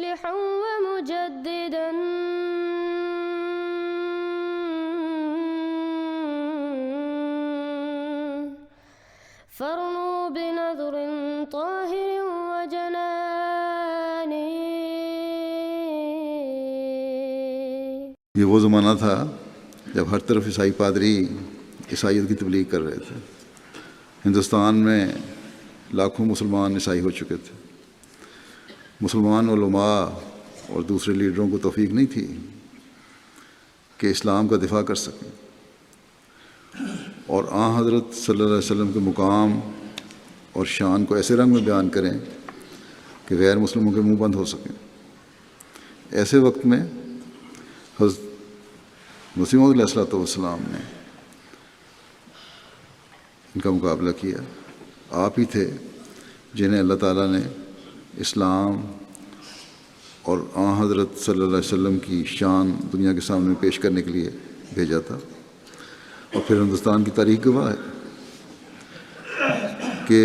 مصلحا ومجددا فارنوا بنظر طاهر وجنان. یہ وہ زمانہ تھا جب ہر طرف عیسائی پادری عیسائیت کی تبلیغ کر رہے تھے. ہندوستان میں لاکھوں مسلمان عیسائی ہو چکے تھے. مسلمان علماء اور دوسرے لیڈروں کو توفیق نہیں تھی کہ اسلام کا دفاع کر سکیں اور آن حضرت صلی اللہ علیہ وسلم کے مقام اور شان کو ایسے رنگ میں بیان کریں کہ غیر مسلموں کے منہ بند ہو سکیں. ایسے وقت میں حضرت مسیح موعود علیہ الصلوۃ والسلام نے ان کا مقابلہ کیا. آپ ہی تھے جنہیں اللہ تعالیٰ نے اسلام اور آن حضرت صلی اللہ علیہ وسلم کی شان دنیا کے سامنے پیش کرنے کے لیے بھیجا تھا. اور پھر ہندوستان کی تاریخ گواہ ہے کہ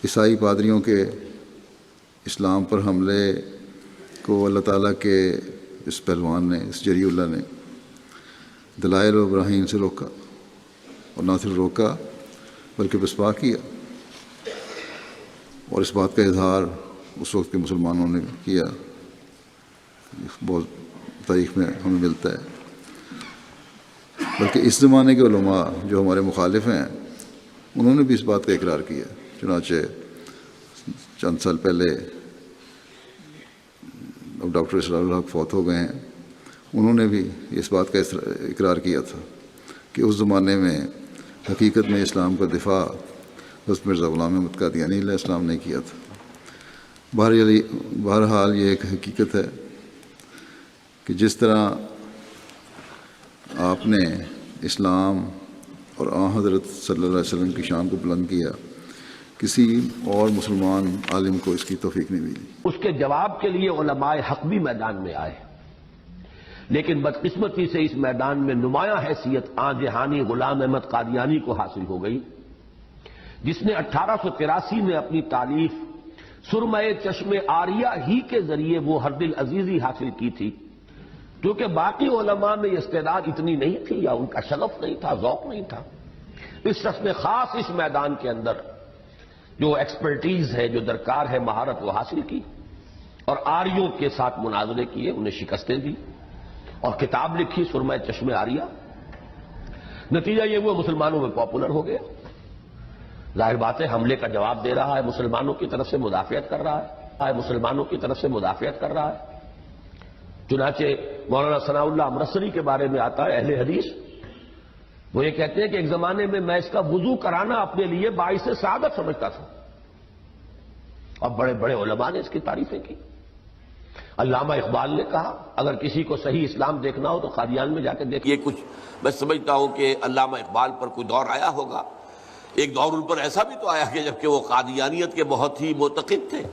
عیسائی پادریوں کے اسلام پر حملے کو اللہ تعالیٰ کے اس پہلوان نے، اس جری اللہ نے دلائل و براہین سے روکا، اور نہ صرف روکا بلکہ پسپا کیا. اور اس بات کا اظہار اس وقت کے مسلمانوں نے کیا، بہت تاریخ میں ہمیں ملتا ہے. بلکہ اس زمانے کے علماء جو ہمارے مخالف ہیں انہوں نے بھی اس بات کا اقرار کیا. چنانچہ چند سال پہلے اب ڈاکٹر اسرار الحق فوت ہو گئے ہیں، انہوں نے بھی اس بات کا اقرار کیا تھا کہ اس زمانے میں حقیقت میں اسلام کا دفاع حضرت مرزا غلام احمد قادیانی علیہ السلام نے کیا تھا. بہرحال یہ ایک حقیقت ہے کہ جس طرح آپ نے اسلام اور آن حضرت صلی اللہ علیہ وسلم کی شان کو بلند کیا، کسی اور مسلمان عالم کو اس کی توفیق نہیں ملی. اس کے جواب کے لیے علماء حق بھی میدان میں آئے، لیکن بدقسمتی سے اس میدان میں نمایاں حیثیت آن جہانی غلام احمد قادیانی کو حاصل ہو گئی، جس نے 1883 میں اپنی تالیف سرمہ چشم آریہ ہی کے ذریعے وہ ہر دل عزیزی حاصل کی تھی، کیونکہ باقی علماء میں یہ استعداد اتنی نہیں تھی یا ان کا شغف نہیں تھا، ذوق نہیں تھا. اس شخص نے خاص اس میدان کے اندر جو ایکسپرٹیز ہے، جو درکار ہے، مہارت وہ حاصل کی اور آریوں کے ساتھ مناظرے کیے، انہیں شکستیں دی اور کتاب لکھی سرمہ چشم آریہ. نتیجہ یہ وہ مسلمانوں میں پاپولر ہو گیا. ظاہر بات ہے حملے کا جواب دے رہا ہے، مسلمانوں کی طرف سے مدافعت کر رہا ہے، مسلمانوں کی طرف سے مدافعت کر رہا ہے. چنانچہ مولانا ثناء اللہ امرتسری کے بارے میں آتا ہے، اہل حدیث، وہ یہ کہتے ہیں کہ ایک زمانے میں میں اس کا وضو کرانا اپنے لیے باعث سعادت سمجھتا تھا، اور بڑے بڑے علماء نے اس کی تعریفیں کی. علامہ اقبال نے کہا اگر کسی کو صحیح اسلام دیکھنا ہو تو قادیان میں جا کے دیکھیے. یہ کچھ میں سمجھتا ہوں کہ علامہ اقبال پر کوئی دور آیا ہوگا. ایک دور ان پر ایسا بھی تو آیا کہ جبکہ وہ قادیانیت کے بہت ہی معتقد تھے.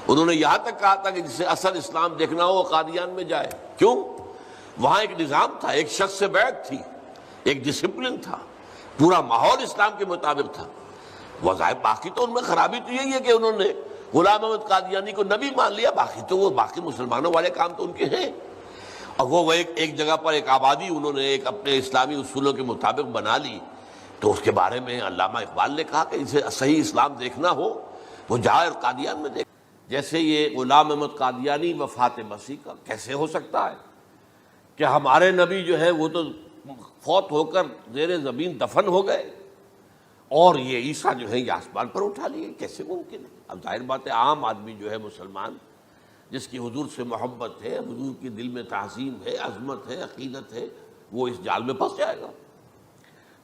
انہوں نے یہاں تک کہا تھا کہ جسے اصل اسلام دیکھنا ہو وہ قادیان میں جائے. کیوں؟ وہاں ایک نظام تھا، ایک شخص سے بیعت تھی، ایک ڈسپلن تھا، پورا ماحول اسلام کے مطابق تھا. وظاہر باقی تو ان میں خرابی تو یہی ہے کہ انہوں نے غلام احمد قادیانی کو نبی مان لیا، باقی تو وہ باقی مسلمانوں والے کام تو ان کے ہیں. اور وہ ایک جگہ پر ایک آبادی انہوں نے ایک اپنے اسلامی اصولوں کے مطابق بنا لی. تو اس کے بارے میں علامہ اقبال نے کہا کہ جسے صحیح اسلام دیکھنا ہو وہ جائے قادیان میں دیکھ. جیسے یہ غلام احمد قادیانی وفات مسیح کا کیسے ہو سکتا ہے کہ ہمارے نبی جو ہے وہ تو فوت ہو کر زیر زمین دفن ہو گئے اور یہ عیسیٰ جو ہے یہ آسمان پر اٹھا لیے، کیسے ممکن ہے؟ اب ظاہر بات ہے عام آدمی جو ہے مسلمان جس کی حضور سے محبت ہے، حضور کی دل میں تعظیم ہے، عظمت ہے، عقیدت ہے، وہ اس جال میں پھنس جائے گا.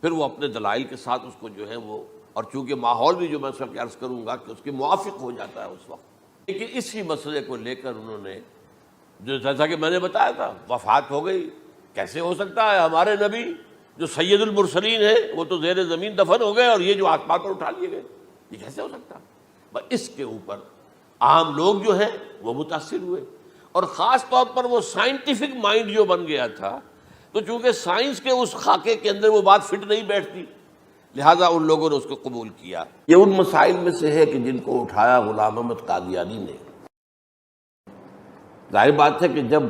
پھر وہ اپنے دلائل کے ساتھ اس کو جو ہے وہ، اور چونکہ ماحول بھی جو میں سب عرض کروں گا کہ اس کے موافق ہو جاتا ہے اس وقت. لیکن اسی مسئلے کو لے کر انہوں نے جو جیسا کہ میں نے بتایا تھا وفات ہو گئی، کیسے ہو سکتا ہے ہمارے نبی جو سید المرسلین ہے وہ تو زیر زمین دفن ہو گئے اور یہ جو آسمان پر اٹھا لیے گئے، یہ کیسے ہو سکتا؟ بس اس کے اوپر عام لوگ جو ہیں وہ متاثر ہوئے، اور خاص طور پر وہ سائنٹیفک مائنڈ جو بن گیا تھا. تو چونکہ سائنس کے اس خاکے کے اندر وہ بات فٹ نہیں بیٹھتی، لہذا ان لوگوں نے اس کو قبول کیا۔ یہ ان مسائل میں سے ہے کہ جن کو اٹھایا غلام احمد قادیانی نے۔ ظاہر بات ہے کہ جب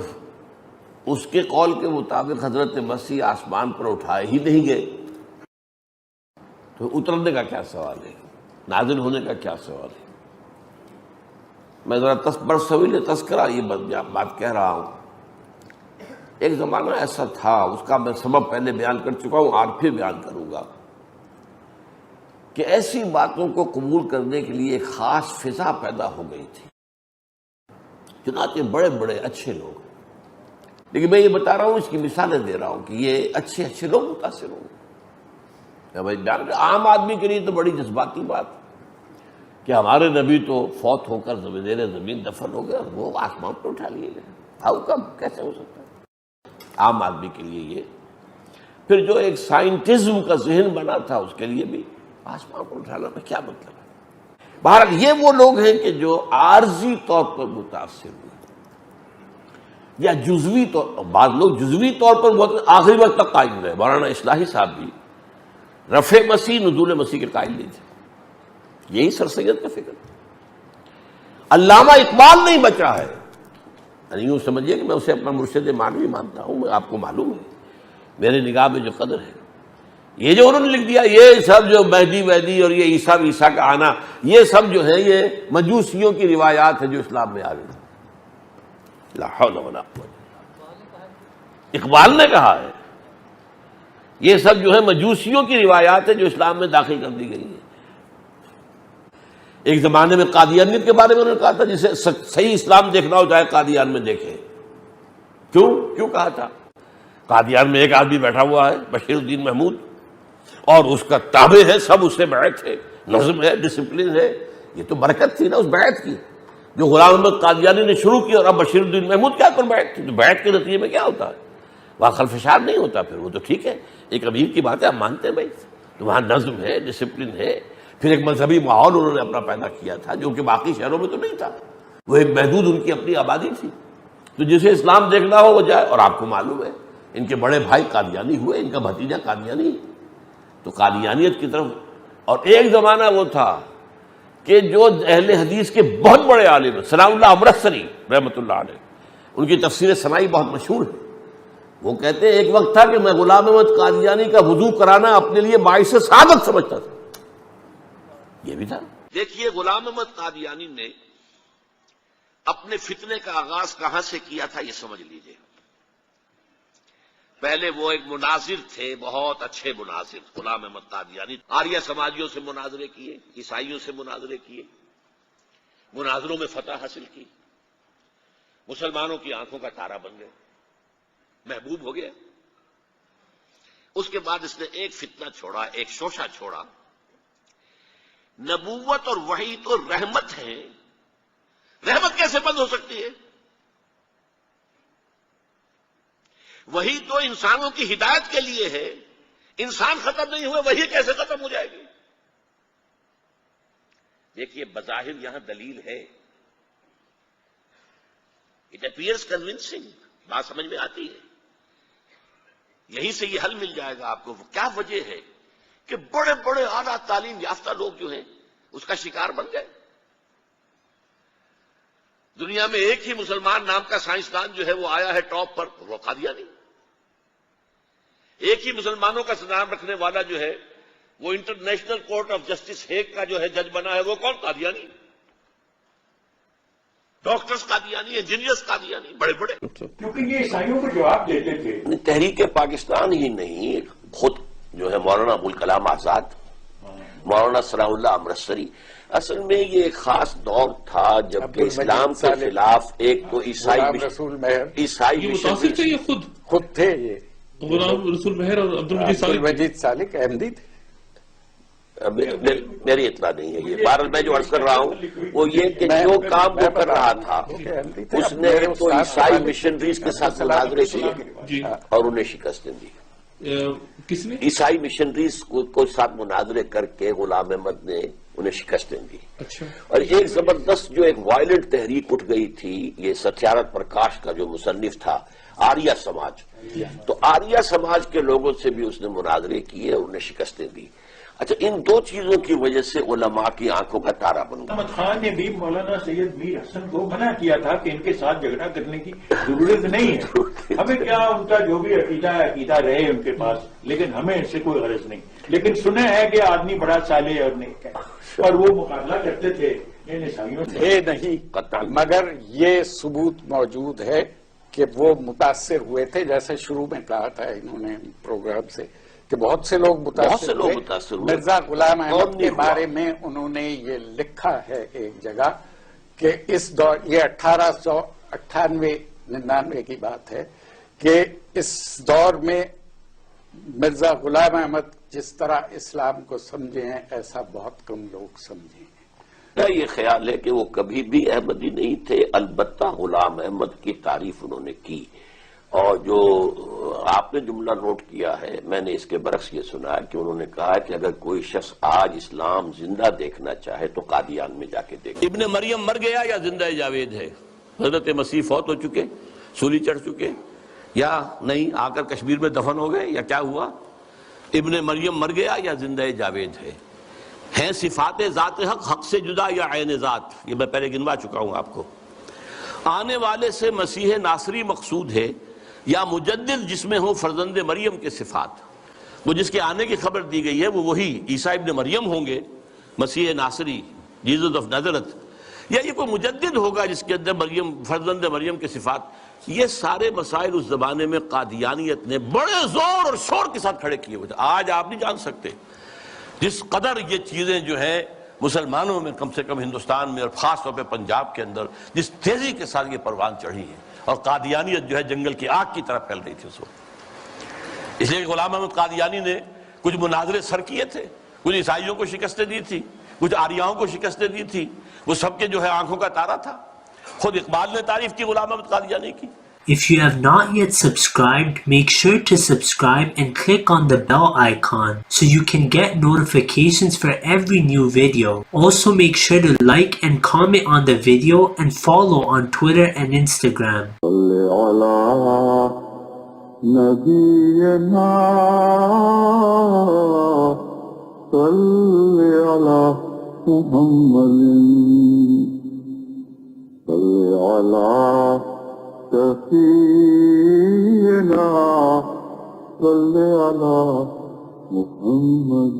اس کے قول کے مطابق حضرت مسیح آسمان پر اٹھائے ہی نہیں گئے تو اترنے کا کیا سوال ہے، نازل ہونے کا کیا سوال ہے؟ میں ذرا برصغیر تذکرہ یہ بات کہہ رہا ہوں۔ ایک زمانہ ایسا تھا، اس کا میں سبب پہلے بیان کر چکا ہوں، آج پھر بیان کروں گا، کہ ایسی باتوں کو قبول کرنے کے لیے ایک خاص فضا پیدا ہو گئی تھی، چنانچہ بڑے بڑے اچھے لوگ، لیکن میں یہ بتا رہا ہوں، اس کی مثالیں دے رہا ہوں کہ یہ اچھے لوگ متاثر ہوں گے۔ عام آدمی کے لیے تو بڑی جذباتی بات کہ ہمارے نبی تو فوت ہو کر زیر زمین دفن ہو گئے اور وہ آسمان پر اٹھا لیے گئے، ہاؤ کم، کیسے ہو سکتا ہے؟ عام آدمی کے لیے یہ، پھر جو ایک سائنٹزم کا ذہن بنا تھا اس کے لیے بھی آسمان پر اٹھانا میں کیا مطلب ہے؟ بہرحال یہ وہ لوگ ہیں کہ جو عارضی طور پر متاثر ہوئے یا جزوی طور پر، بعض لوگ جزوی طور پر بہت آخری وقت تک قائل رہے۔ مولانا اصلاحی صاحب بھی رفع مسیح نزول مسیح کے قائل نہیں تھے، یہی سر سید کا فکر۔ علامہ اقبال نہیں بچا ہے، یعنی یوں سمجھیے کہ میں اسے اپنا مرشد معنوی مانتا ہوں، آپ کو معلوم ہے میرے نگاہ میں جو قدر ہے۔ یہ جو انہوں نے لکھ دیا، یہ سب جو مہدی اور یہ عیسیٰ کا آنا، یہ سب جو ہے یہ مجوسیوں کی روایات ہے جو اسلام میں آ گئی۔ لا حول ولا قوت، اقبال نے کہا ہے یہ سب جو ہے مجوسیوں کی روایات ہے جو اسلام میں داخل کر دی گئی ہے۔ ایک زمانے میں قادیانیت کے بارے میں انہوں نے کہا تھا جسے صحیح اسلام دیکھنا ہو چاہے قادیان میں دیکھے۔ کیوں کہا تھا؟ قادیان میں ایک آدمی بیٹھا ہوا ہے بشیر الدین محمود، اور اس کا تابع ہے، سب اس سے بیعت ہے، نظم ہے، ڈسپلن ہے۔ یہ تو برکت تھی نا اس بیعت کی جو غلام احمد قادیانی نے شروع کی، اور اب بشیر الدین محمود کیا کر بیعت تھی؟ تو بیعت کے نتیجے میں کیا ہوتا ہے؟ وہاں خلفشار نہیں ہوتا، پھر وہ تو ٹھیک ہے، ایک امیر کی بات ہے، آپ مانتے ہیں بھائی، تو وہاں نظم ہے، ڈسپلن ہے، پھر ایک مذہبی ماحول انہوں نے اپنا پیدا کیا تھا جو کہ باقی شہروں میں تو نہیں تھا، وہ ایک محدود ان کی اپنی آبادی تھی۔ تو جسے اسلام دیکھنا ہو وہ جائے، اور آپ کو معلوم ہے ان کے بڑے بھائی قادیانی ہوئے، ان کا بھتیجا قادیانی، تو قادیانیت کی طرف۔ اور ایک زمانہ وہ تھا کہ جو اہل حدیث کے بہت بڑے عالم ثناء اللہ امرتسری رحمۃ اللہ علیہ، ان کی تفسیر ثنائی بہت مشہور ہے، وہ کہتے ہیں ایک وقت تھا کہ میں غلام احمد قادیانی کا وضو کرانا اپنے لیے باعث سعادت سمجھتا تھا۔ یہ بھی تھا۔ دیکھیے غلام احمد قادیانی نے اپنے فتنے کا آغاز کہاں سے کیا تھا یہ سمجھ لیجئے۔ پہلے وہ ایک مناظر تھے، بہت اچھے مناظر، غلام احمد قادیانی۔ آریہ سماجیوں سے مناظرے کیے، عیسائیوں سے مناظرے کیے، مناظروں میں فتح حاصل کی، مسلمانوں کی آنکھوں کا تارا بن گئے، محبوب ہو گیا۔ اس کے بعد اس نے ایک فتنہ چھوڑا، ایک شوشہ چھوڑا، نبوت اور وحی تو رحمت ہے، رحمت کیسے بند ہو سکتی ہے؟ وہی تو انسانوں کی ہدایت کے لیے ہے، انسان ختم نہیں ہوئے، وہی کیسے ختم ہو جائے گی؟ دیکھیے بظاہر یہاں دلیل ہے، اٹ اپیئرس کنونسنگ، بات سمجھ میں آتی ہے، یہیں سے یہ حل مل جائے گا آپ کو۔ کیا وجہ ہے کہ بڑے بڑے اعلیٰ تعلیم یافتہ لوگ جو ہیں اس کا شکار بن گئے؟ دنیا میں ایک ہی مسلمان نام کا سائنسدان جو ہے وہ آیا ہے ٹاپ پر، وہ قادیانی۔ ایک ہی مسلمانوں کا نام رکھنے والا جو ہے وہ international court of justice Hague کا جو ہے جج بنا ہے، وہ کون؟ قادیانی۔ ڈاکٹرز قادیانی، انجینئرز قادیانی، بڑے بڑے۔ کیونکہ یہ عیسائیوں کو جواب دیتے تھے۔ تحریک پاکستان ہی نہیں، خود جو ہے مولانا ابوالکلام آزاد، مولانا ثناء اللہ امرتسری، اصل میں یہ ایک خاص دور تھا جب کہ اسلام کے خلاف ایک تو عیسائی متاثر تھے، یہ خود تھے، یہ غلام رسول مہر اور عبدالمجید سالک احمدی تھے۔ میری اطلاع نہیں ہے یہ۔ بہرحال میں جو عرض کر رہا ہوں وہ یہ کہ جو کام وہ کر رہا تھا اس نے تو عیسائی مشنریز کے ساتھ مناظرے کیے اور انہیں شکستیں دی۔ کس نے؟ عیسائی مشنریز کو ساتھ مناظرے کر کے غلام احمد نے انہیں شکستیں دی۔ اچھا۔ اور ایک زبردست جو ایک وائلنٹ تحریک اٹھ گئی تھی، یہ ستیارتھ پرکاش کا جو مصنف تھا، آریہ سماج، تو آریہ سماج کے لوگوں سے بھی اس نے مناظرے کیے اور انہیں شکستیں دی۔ اچھا، ان دو چیزوں کی وجہ سے علماء کی آنکھوں کا تارا بن گیا. احمد خان نے بھی مولانا سید میر حسن کو منع کیا تھا کہ ان کے ساتھ جھگڑا کرنے کی ضرورت نہیں ہے، ہمیں کیا ان کا جو بھی عقیدہ ہے عقیدہ رہے ان کے پاس، لیکن ہمیں اس سے کوئی غرض نہیں. لیکن سنا ہے کہ آدمی بڑا صالح اور نیک ہے، اور وہ مقابلہ کرتے تھے ان عیسائیوں سے. یہ نہیں، مگر یہ ثبوت موجود ہے کہ وہ متاثر ہوئے تھے، جیسے شروع میں کہا تھا انہوں نے پروگرام سے کہ بہت سے لوگ متاثر ہوئے. مرزا غلام احمد کے بارے میں انہوں نے یہ لکھا ہے ایک جگہ کہ اس دور، یہ 1898-99 کی بات ہے، کہ اس دور میں مرزا غلام احمد جس طرح اسلام کو سمجھے ہیں ایسا بہت کم لوگ سمجھے ہیں. میرا یہ خیال ہے کہ وہ کبھی بھی احمدی نہیں تھے، البتہ غلام احمد کی تعریف انہوں نے کی. اور جو آپ نے جملہ نوٹ کیا ہے، میں نے اس کے برعکس یہ سنا ہے کہ انہوں نے کہا کہ اگر کوئی شخص آج اسلام زندہ دیکھنا چاہے تو قادیان میں جا کے دیکھے. ابن مریم مر گیا یا زندہ جاوید ہے؟ حضرت مسیح فوت ہو چکے، سولی چڑھ چکے، یا نہیں آ کر کشمیر میں دفن ہو گئے، یا کیا ہوا؟ ابن مریم مر گیا یا زندہ جاوید ہے؟ ہیں صفات ذات حق حق سے جدا یا عین ذات؟ یہ میں پہلے گنوا چکا ہوں آپ کو. آنے والے سے مسیح ناصری مقصود ہے یا مجدد جس میں ہوں فرزند مریم کے صفات؟ وہ جس کے آنے کی خبر دی گئی ہے وہ وہی عیسیٰ ابن مریم ہوں گے، مسیح ناصری، جیزس آف نازرت، یا یہ کوئی مجدد ہوگا جس کے اندر مریم، فرزند مریم کے صفات؟ یہ سارے مسائل اس زمانے میں قادیانیت نے بڑے زور اور شور کے ساتھ کھڑے کیے ہوئے تھے. آج آپ نہیں جان سکتے جس قدر یہ چیزیں جو ہیں مسلمانوں میں، کم سے کم ہندوستان میں اور خاص طور پہ پنجاب کے اندر، جس تیزی کے ساتھ یہ پروان چڑھی ہے، اور قادیانیت جو ہے جنگل کی آگ کی طرح پھیل رہی تھی اس وقت. اس لیے غلام احمد قادیانی نے کچھ مناظرے سر کیے تھے، کچھ عیسائیوں کو شکستیں دی تھی، کچھ آریاؤں کو شکستیں دی تھی، وہ سب کے جو ہے آنکھوں کا تارا تھا. خود اقبال نے تعریف کی غلام احمد قادیانی کی. If you have not yet subscribed, make sure to subscribe and click on the bell icon so you can get notifications for every new video. Also make sure to like and comment on the video and follow on Twitter and Instagram. سفينا صل على محمد